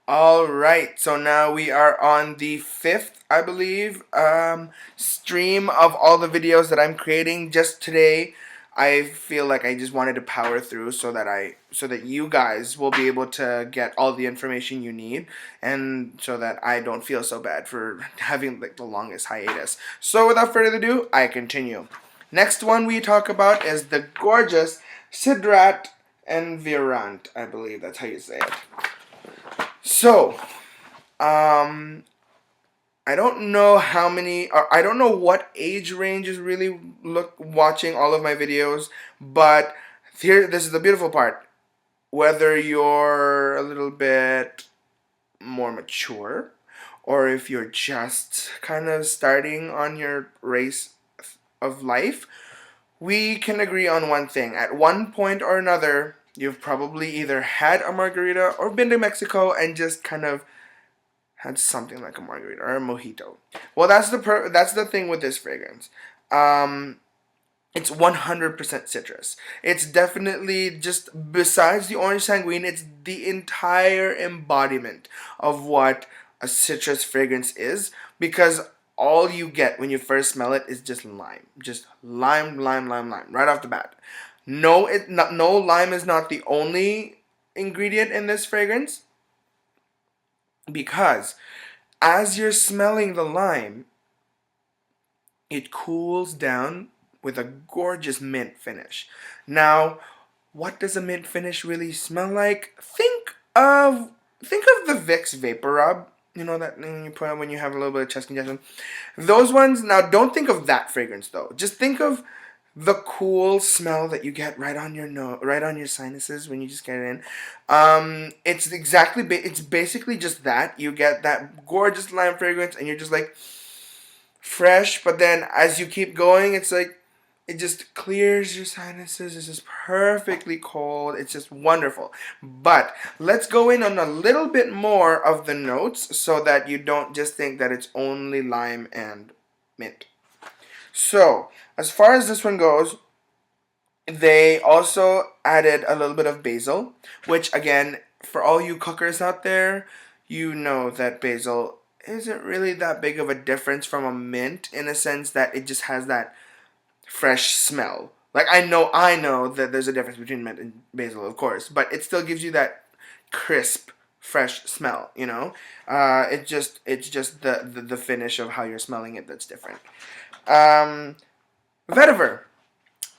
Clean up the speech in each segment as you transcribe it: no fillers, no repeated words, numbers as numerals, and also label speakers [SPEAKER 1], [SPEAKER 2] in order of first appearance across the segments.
[SPEAKER 1] All right, so now we are on the fifth, I believe, stream of all the videos that I'm creating just today. I feel like I just wanted to power through so that you guys will be able to get all the information you need, and so that I don't feel so bad for having like the longest hiatus. So without further ado, I continue. Next one we talk about is the gorgeous Cedrat Envirant. I believe that's how you say it. So, um, I don't know how many, or I don't know what age range is really watching all of my videos, but this is the beautiful part. Whether you're a little bit more mature, or if you're just kind of starting on your race of life, we can agree on one thing. At one point or another, you've probably either had a margarita or been to Mexico and just kind of had something like a margarita or a mojito. Well, that's the thing with this fragrance. Um, it's 100% citrus. It's definitely just, besides the orange sanguine, it's the entire embodiment of what a citrus fragrance is, because all you get when you first smell it is just lime. Just lime, lime, lime, lime, right off the bat. No, lime is not the only ingredient in this fragrance, because as you're smelling the lime, it cools down with a gorgeous mint finish. Now, what does a mint finish really smell like? Think of the Vicks Vapor Rub. You know that thing you put on when you have a little bit of chest congestion. Those ones. Now, don't think of that fragrance though. Just think of the cool smell that you get right on your nose, right on your sinuses when you just get it in. It's basically just that. You get that gorgeous lime fragrance, and you're just like fresh. But then as you keep going, it's like it just clears your sinuses. It's just perfectly cold. It's just wonderful. But let's go in on a little bit more of the notes so that you don't just think that it's only lime and mint. So, as far as this one goes, they also added a little bit of basil, which again, for all you cookers out there, you know that basil isn't really that big of a difference from a mint, in a sense that it just has that fresh smell. Like I know that there's a difference between mint and basil, of course, but it still gives you that crisp, fresh smell. It's just the finish of how you're smelling it that's different. Um, Vetiver.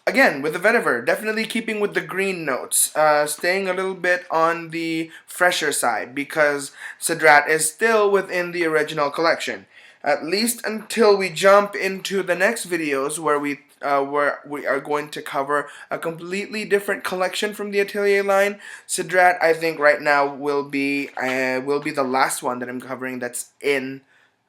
[SPEAKER 1] Again, with the vetiver, definitely keeping with the green notes, staying a little bit on the fresher side, because Cedrat is still within the original collection. At least until we jump into the next videos where we are going to cover a completely different collection from the Atelier line. Cedrat, I think right now will be the last one that I'm covering that's in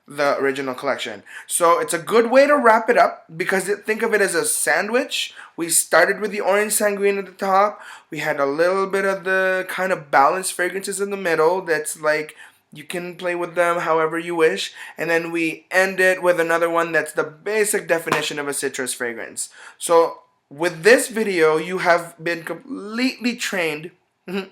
[SPEAKER 1] the original collection. So it's a good way to wrap it up, because think of it as a sandwich. We started with the orange sanguine at the top. We had a little bit of the kind of balanced fragrances in the middle that's like you can play with them however you wish. And then we end it with another one that's the basic definition of a citrus fragrance. So with this video, you have been completely trained,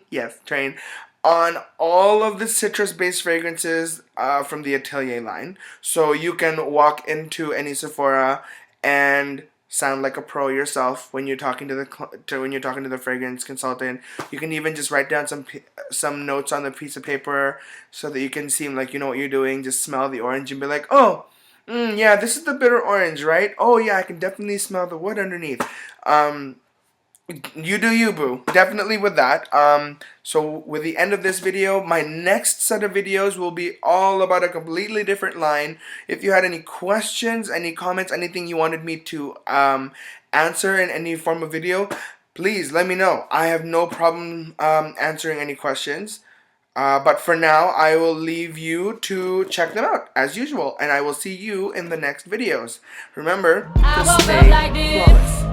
[SPEAKER 1] yes, trained, on all of the citrus-based fragrances from the Atelier line. So you can walk into any Sephora and sound like a pro yourself when you're talking to the fragrance consultant. You can even just write down some notes on the piece of paper so that you can seem like you know what you're doing. Just smell the orange and be like, oh, yeah, this is the bitter orange, right? Oh yeah, I can definitely smell the wood underneath. You do you, boo. Definitely with that. So with the end of this video, my next set of videos will be all about a completely different line. If you had any questions, any comments, anything you wanted me to answer in any form of video, please let me know. I have no problem answering any questions. But for now, I will leave you to check them out as usual, and I will see you in the next videos. Remember to stay flawless.